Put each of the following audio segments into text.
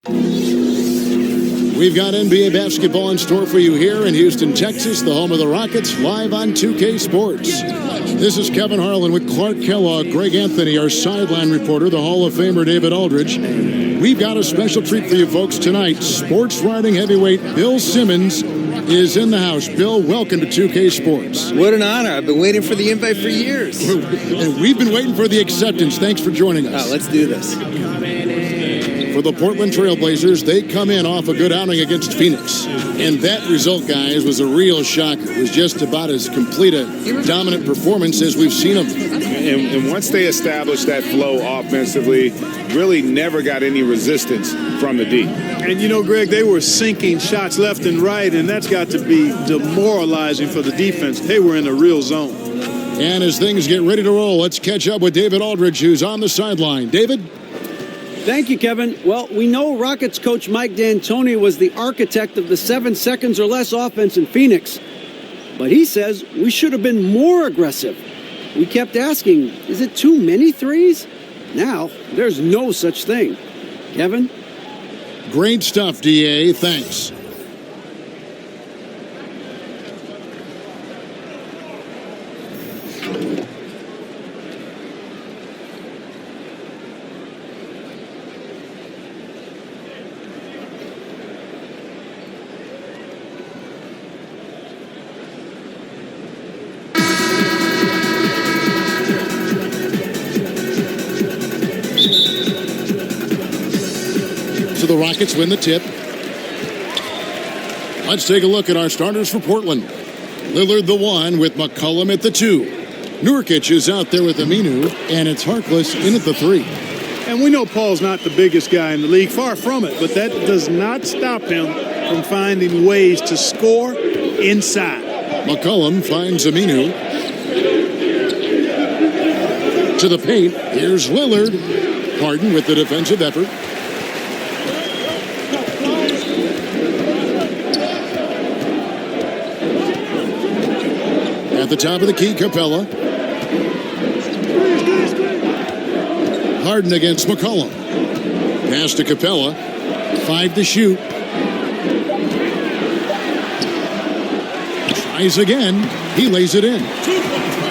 We've got NBA basketball in store for you here in Houston, Texas, the home of the Rockets, live on 2K Sports. This is Kevin Harlan with Clark Kellogg, Greg Anthony, our sideline reporter, the Hall of Famer David Aldridge. We've got a special treat for you folks tonight. Sports writing heavyweight Bill Simmons is in the house. Bill, welcome to 2K Sports. What an honor. I've been waiting for the invite for years. And we've been waiting for the acceptance. Thanks for joining us. Let's do this. For the Portland Trailblazers, they come in off a good outing against Phoenix. And that result, guys, was a real shocker. It was just about as complete a dominant performance as we've seen them. And once they established that flow offensively, really never got any resistance from the D. And, you know, Greg, they were sinking shots left and right, and that's got to be demoralizing for the defense. They were in a real zone. And as things get ready to roll, let's catch up with David Aldridge, who's on the sideline. David? Thank you, Kevin. Well, we know Rockets coach Mike D'Antoni was the architect of the 7 seconds or less offense in Phoenix. But he says we should have been more aggressive. We kept asking, is it too many threes? Now, there's no such thing. Kevin? Great stuff, DA. Thanks. The Rockets win the tip. Let's take a look at our starters for Portland. Lillard the 1 with McCollum at the 2. Nurkic is out there with Aminu, and it's Harkless in at the 3. And we know Paul's not the biggest guy in the league, far from it, but that does not stop him from finding ways to score inside. McCollum finds Aminu. To the paint, here's Lillard. Harden with the defensive effort. At the top of the key, Capella. Harden against McCollum. Pass to Capella. 5 to shoot. Tries again. He lays it in.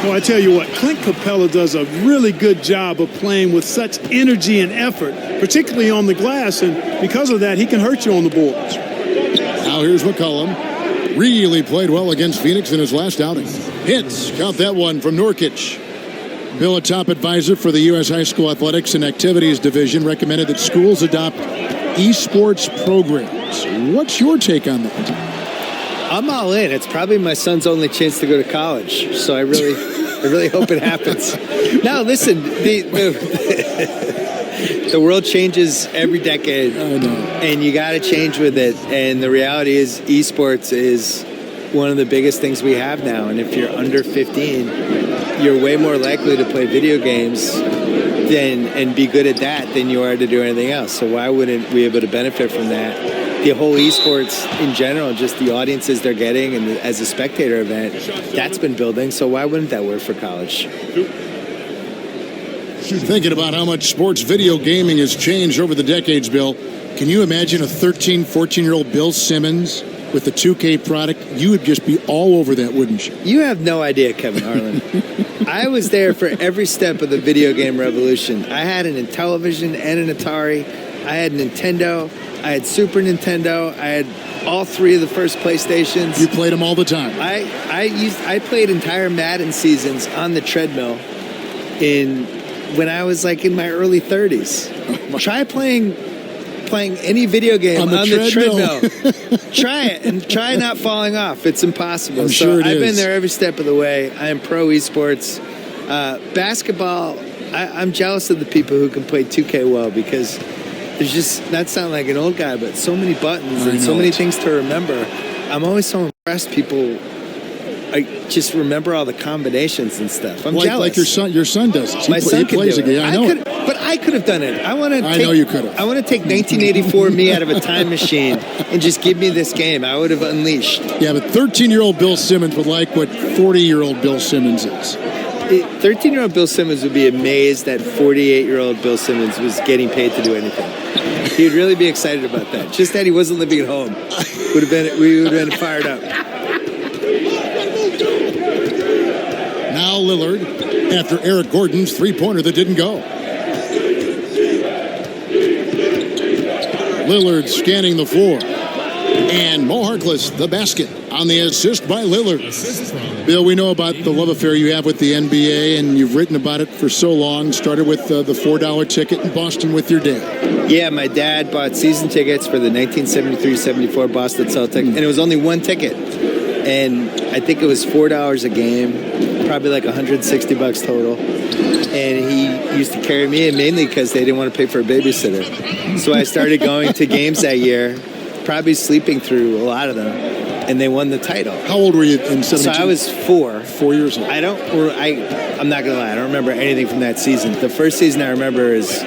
Well, I tell you what, Clint Capella does a really good job of playing with such energy and effort, particularly on the glass, and because of that, he can hurt you on the boards. Now here's McCollum. Really played well against Phoenix in his last outing. Hits. Count that one from Nurkic. Bill, a top advisor for the U.S. High School Athletics and Activities Division, recommended that schools adopt esports programs. What's your take on that? I'm all in. It's probably my son's only chance to go to college, so I really hope it happens. Now, listen, the world changes every decade, and you got to change with it. And the reality is, esports is one of the biggest things we have now. And if you're under 15, you're way more likely to play video games and be good at that than you are to do anything else. So why wouldn't we be able to benefit from that? The whole esports in general, just the audiences they're getting, and as a spectator event, that's been building. So why wouldn't that work for college? Thinking about how much sports video gaming has changed over the decades, Bill, can you imagine a 13, 14-year-old Bill Simmons with the 2K product? You would just be all over that, wouldn't you? You have no idea, Kevin Harlan. I was there for every step of the video game revolution. I had an Intellivision and an Atari. I had Nintendo. I had Super Nintendo. I had all 3 of the first PlayStations. You played them all the time. I played entire Madden seasons on the treadmill when I was like in my early 30s. Try playing any video game on the treadmill. Try it, and try not falling off. It's impossible. I've been there every step of the way. I am pro esports. Basketball, I'm jealous of the people who can play 2K well, because there's just, not sound like an old guy, but so many buttons and so many things to remember. I'm always so impressed people just remember all the combinations and stuff. I'm jealous. Like your son does. My son plays can do it. I know but I could have done it. I know you could have. I want to take 1984 me out of a time machine and just give me this game. I would have unleashed. Yeah, but 13-year-old Bill Simmons would like what 40-year-old Bill Simmons is. 13-year-old Bill Simmons would be amazed that 48-year-old Bill Simmons was getting paid to do anything. He'd really be excited about that. Just that he wasn't living at home. We would have been fired up. Now Lillard, after Eric Gordon's three-pointer that didn't go. Lillard scanning the floor. And Mo Harkless, the basket on the assist by Lillard. Bill, we know about the love affair you have with the NBA, and you've written about it for so long. Started with the $4 ticket in Boston with your dad. Yeah, my dad bought season tickets for the 1973-74 Boston Celtics, and it was only one ticket. And I think it was $4 a game, probably like $160 total. And he used to carry me in mainly because they didn't want to pay for a babysitter. So I started going to games that year, probably sleeping through a lot of them, and they won the title. How old were you in 17? So I was 4. 4 years old. I'm not gonna lie, I don't remember anything from that season. The first season I remember is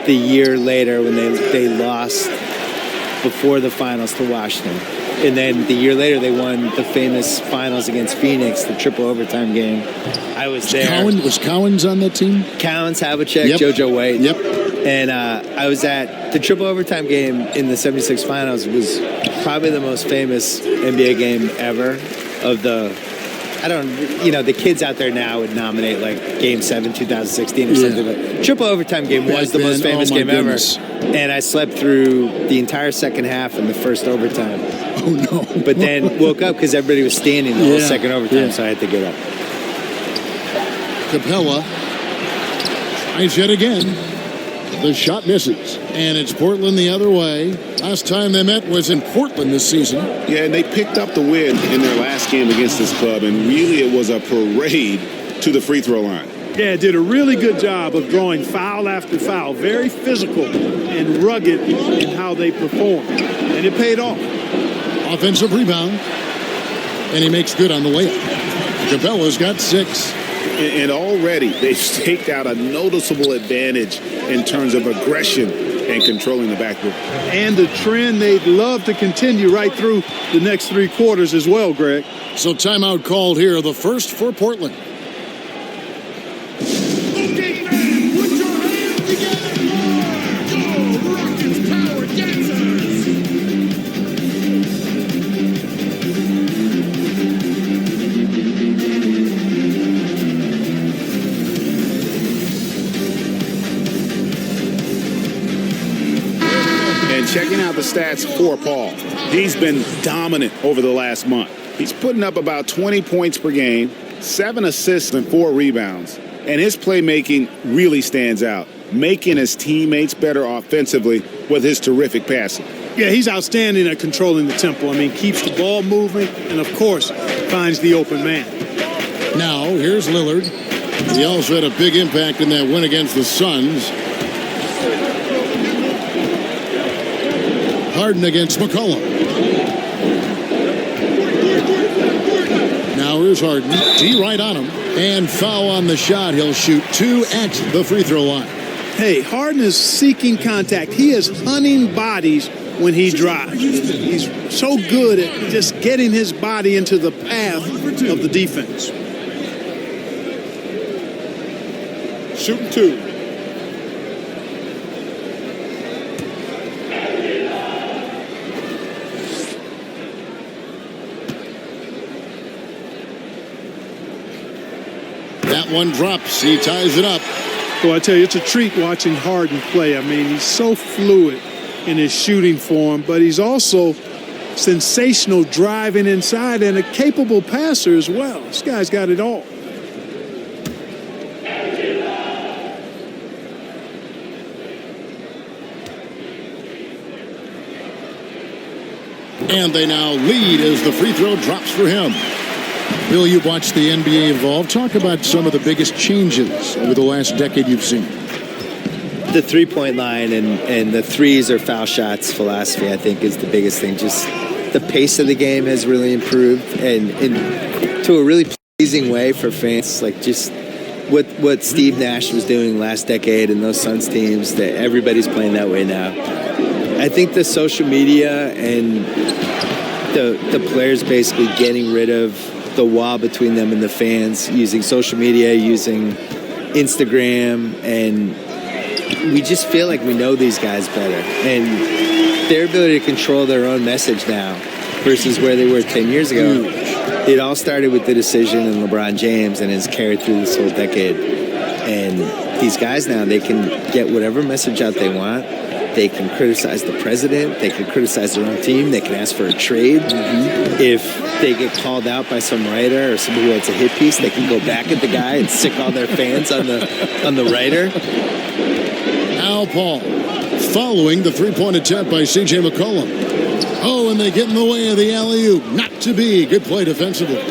the year later when they lost before the finals to Washington. And then the year later, they won the famous finals against Phoenix, the triple overtime game. I was there. Was Cowens on that team? Cowens, Havlicek, Yep. JoJo White. Yep. And I was at the triple overtime game in the 76 finals. Was probably the most famous NBA game ever. The kids out there now would nominate like Game 7, 2016 or something. But triple overtime game was the most famous game ever. And I slept through the entire second half and the first overtime. Oh, no. But then woke up because everybody was standing the whole second overtime, so I had to get up. Capella tries yet again. The shot misses. And it's Portland the other way. Last time they met was in Portland this season. Yeah, and they picked up the win in their last game against this club, and really it was a parade to the free throw line. Yeah, did a really good job of drawing foul after foul. Very physical and rugged in how they performed. And it paid off. Offensive rebound. And he makes good on the layup. Capella's got 6. And already they've staked out a noticeable advantage in terms of aggression and controlling the backcourt. And the trend they'd love to continue right through the next 3 quarters as well, Greg. So timeout called here, the first for Portland. Okay, man, put your hands together for your Rockets Power Dancers. And checking out the stats for Paul, he's been dominant over the last month. He's putting up about 20 points per game, 7 assists and 4 rebounds. And his playmaking really stands out, making his teammates better offensively with his terrific passing. Yeah, he's outstanding at controlling the tempo. I mean, keeps the ball moving and, of course, finds the open man. Now, here's Lillard. He also had a big impact in that win against the Suns. Harden against McCollum. Now here's Harden. D right on him. And foul on the shot. He'll shoot 2 at the free throw line. Hey, Harden is seeking contact. He is hunting bodies when he drives. He's so good at just getting his body into the path of the defense. Shooting 2. That one drops. He ties it up. Well, I tell you, it's a treat watching Harden play. I mean, he's so fluid in his shooting form, but he's also sensational driving inside and a capable passer as well. This guy's got it all. And they now lead as the free throw drops for him. Bill, you've watched the NBA evolve. Talk about some of the biggest changes over the last decade you've seen. The three-point line and the threes or foul shots philosophy, I think, is the biggest thing. Just the pace of the game has really improved and to a really pleasing way for fans. Like just what Steve Nash was doing last decade and those Suns teams, that everybody's playing that way now. I think the social media and the players basically getting rid of the wall between them and the fans, using social media, using Instagram, and we just feel like we know these guys better. And their ability to control their own message now versus where they were 10 years ago. It all started with the decision in LeBron James and has carried through this whole decade. And these guys now, they can get whatever message out they want. They can criticize the president. They can criticize their own team. They can ask for a trade. If they get called out by some writer or somebody who writes a hit piece, they can go back at the guy and sick all their fans on the writer. Al Paul following the three-point attempt by C.J. McCollum. Oh, and they get in the way of the alley-oop. Not to be. Good play defensively.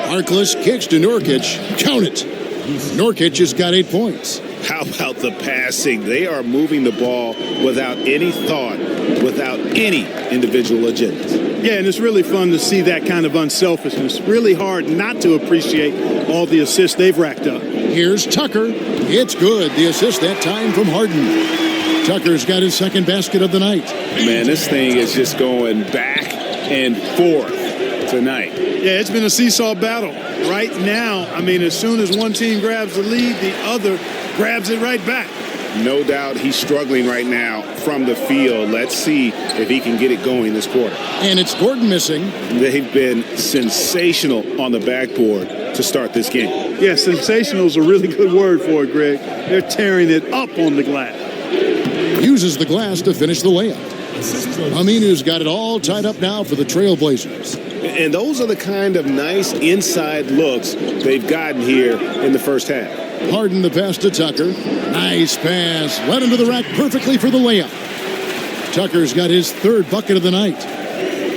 Harkless kicks to Nurkic. Count it. Nurkic has got 8 points. How about the passing? They are moving the ball without any thought, without any individual agendas. Yeah, and it's really fun to see that kind of unselfishness. Really hard not to appreciate all the assists they've racked up. Here's Tucker. It's good. The assist that time from Harden. Tucker's got his second basket of the night. Man, this thing is just going back and forth tonight. Yeah, it's been a seesaw battle. Right now, I mean, as soon as one team grabs the lead, the other grabs it right back. No doubt he's struggling right now from the field. Let's see if he can get it going this quarter. And it's Gordon missing. They've been sensational on the backboard to start this game. Yeah, sensational is a really good word for it, Greg. They're tearing it up on the glass. Uses the glass to finish the layup. Aminu's got it all tied up now for the Trailblazers. And those are the kind of nice inside looks they've gotten here in the first half. Harden the pass to Tucker. Nice pass. Led him to the rack perfectly for the layup. Tucker's got his third bucket of the night.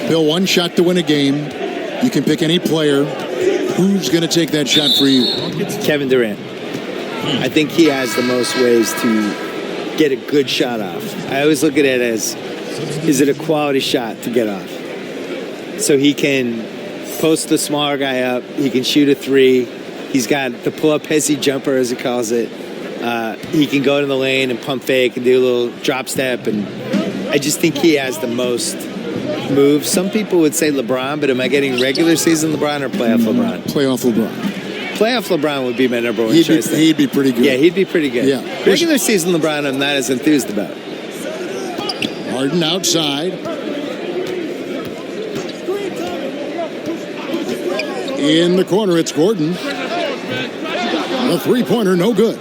Bill, one shot to win a game. You can pick any player. Who's going to take that shot for you? Kevin Durant. I think he has the most ways to get a good shot off. I always look at it as, is it a quality shot to get off? So he can post the smaller guy up. He can shoot a three. He's got the pull-up hezzy jumper, as he calls it. He can go to the lane and pump fake and do a little drop step. And I just think he has the most moves. Some people would say LeBron, but am I getting regular season LeBron or playoff LeBron? Playoff LeBron. Playoff LeBron would be my number one choice. He'd be pretty good. Yeah, he'd be pretty good. Yeah. Regular season LeBron, I'm not as enthused about. Harden outside. In the corner, it's Gordon. The three-pointer, no good.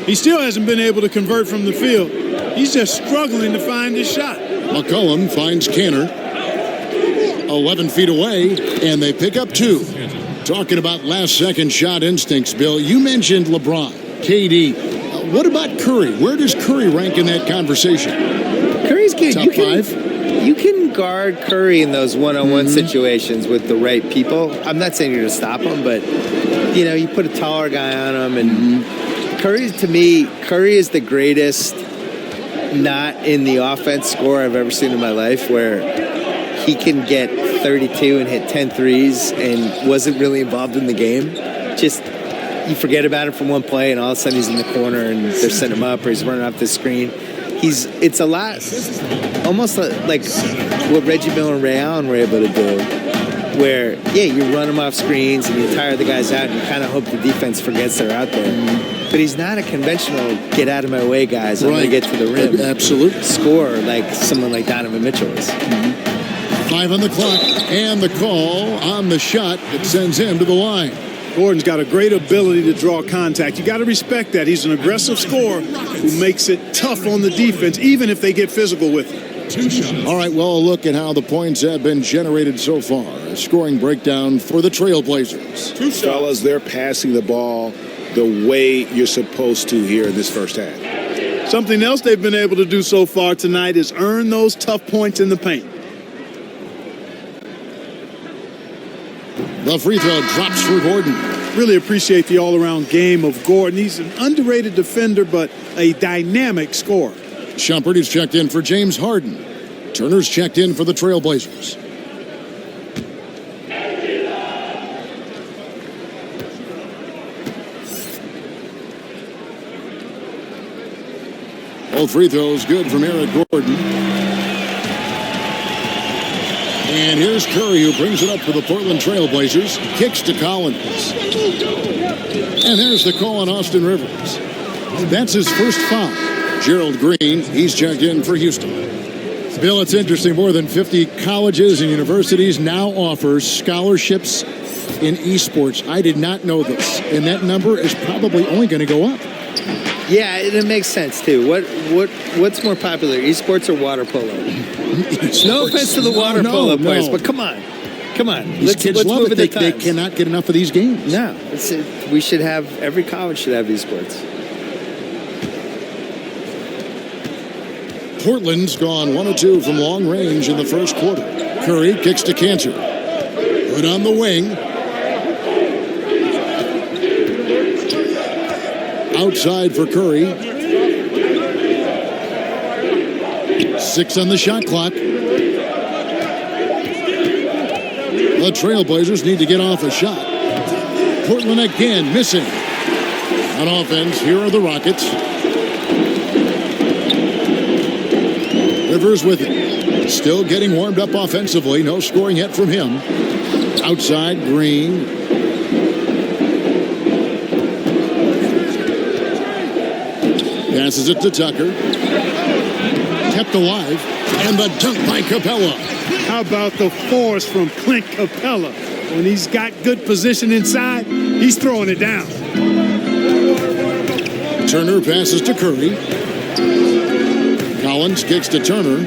He still hasn't been able to convert from the field. He's just struggling to find his shot. McCollum finds Canner. 11 feet away, and they pick up two. Talking about last-second shot instincts, Bill, you mentioned LeBron, KD. What about Curry? Where does Curry rank in that conversation? Curry's good. Top five? You can guard Curry in those one-on-one situations with the right people. I'm not saying you're going to stop him, but, you know, you put a taller guy on him. And Curry, to me, Curry is the greatest not in the offense scorer I've ever seen in my life, where he can get 32 and hit 10 threes and wasn't really involved in the game. Just, you forget about him from one play, and all of a sudden he's in the corner and they're setting him up, or he's running off the screen. It's a lot, almost like what Reggie Miller and Ray Allen were able to do, where, yeah, you run them off screens and you tire the guys out and you kind of hope the defense forgets they're out there. But he's not a conventional get-out-of-my-way guys. I'm going to get to the rim. Absolutely. Score like someone like Donovan Mitchell is. 5 on the clock, and the call on the shot that sends him to the line. Gordon's got a great ability to draw contact. You got to respect that. He's an aggressive scorer who makes it tough on the defense, even if they get physical with him. All right, well, a look at how the points have been generated so far. A scoring breakdown for the Trailblazers. Fellas, they're passing the ball the way you're supposed to here in this first half. Something else they've been able to do so far tonight is earn those tough points in the paint. The free throw drops for Gordon. Really appreciate the all-around game of Gordon. He's an underrated defender, but a dynamic scorer. Shumpert is checked in for James Harden. Turner's checked in for the Trailblazers. Both free throws good from Eric Gordon. And here's Curry, who brings it up for the Portland Trailblazers. Kicks to Collins. And there's the call on Austin Rivers. That's his first foul. Gerald Green, he's checked in for Houston. Bill, it's interesting. More than 50 colleges and universities now offer scholarships in esports. I did not know this. And that number is probably only going to go up. Yeah, it makes sense too. What's more popular, esports or water polo? No offense to the water polo players, but come on. These kids love it. They cannot get enough of these games. No, we should have, every college should have esports. Portland's gone 1 of 2 from long range in the first quarter. Curry kicks to Cantor. Good on the wing. Outside for Curry. 6 on the shot clock. The Trailblazers need to get off a shot. Portland again missing. On offense, here are the Rockets. Rivers with it. Still getting warmed up offensively. No scoring yet from him. Outside, Green. Passes it to Tucker. Kept alive. And the dunk by Capella. How about the force from Clint Capella? When he's got good position inside, he's throwing it down. Turner passes to Curry. Collins kicks to Turner.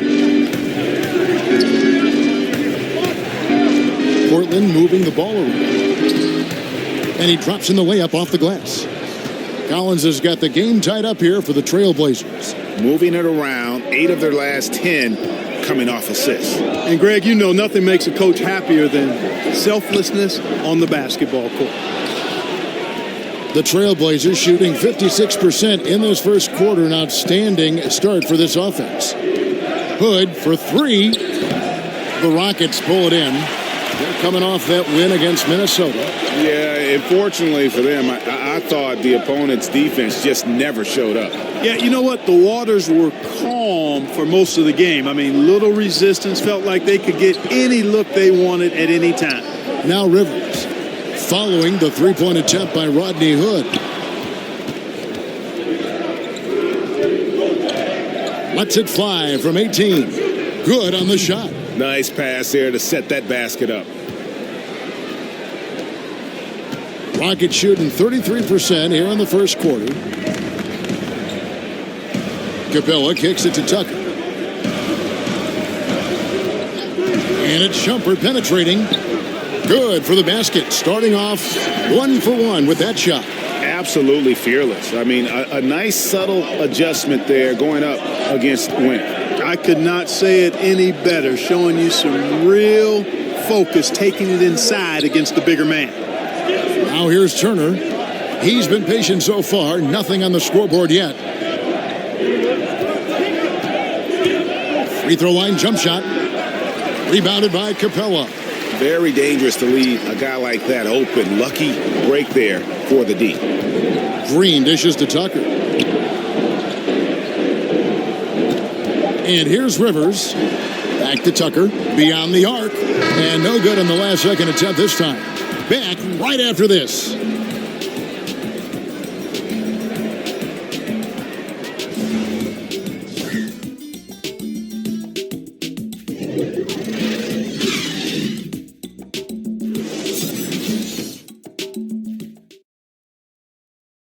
Portland moving the ball around. And he drops in the layup off the glass. Collins has got the game tied up here for the Trailblazers. Moving it around, 8 of their last 10 coming off assists. And Greg, you know nothing makes a coach happier than selflessness on the basketball court. The Trailblazers shooting 56% in this first quarter. An outstanding start for this offense. Hood for 3. The Rockets pull it in. They're coming off that win against Minnesota. Yeah, unfortunately for them, I thought the opponent's defense just never showed up. Yeah, you know what? The waters were calm for most of the game. I mean, little resistance. Felt like they could get any look they wanted at any time. Now Rivers, following the three-point attempt by Rodney Hood. Lets it fly from 18. Good on the shot. Nice pass there to set that basket up. Rockets shooting 33% here in the first quarter. Capella kicks it to Tucker. And it's Shumpert penetrating. Good for the basket. Starting off 1 for 1 with that shot. Absolutely fearless. I mean, a nice subtle adjustment there going up against Wynn. I could not say it any better, showing you some real focus, taking it inside against the bigger man. Now here's Turner. He's been patient so far. Nothing on the scoreboard yet. Free throw line jump shot. Rebounded by Capella. Very dangerous to leave a guy like that open. Lucky break there for the D. Green dishes to Tucker. And here's Rivers. Back to Tucker. Beyond the arc. And no good on the last second attempt this time. Back right after this.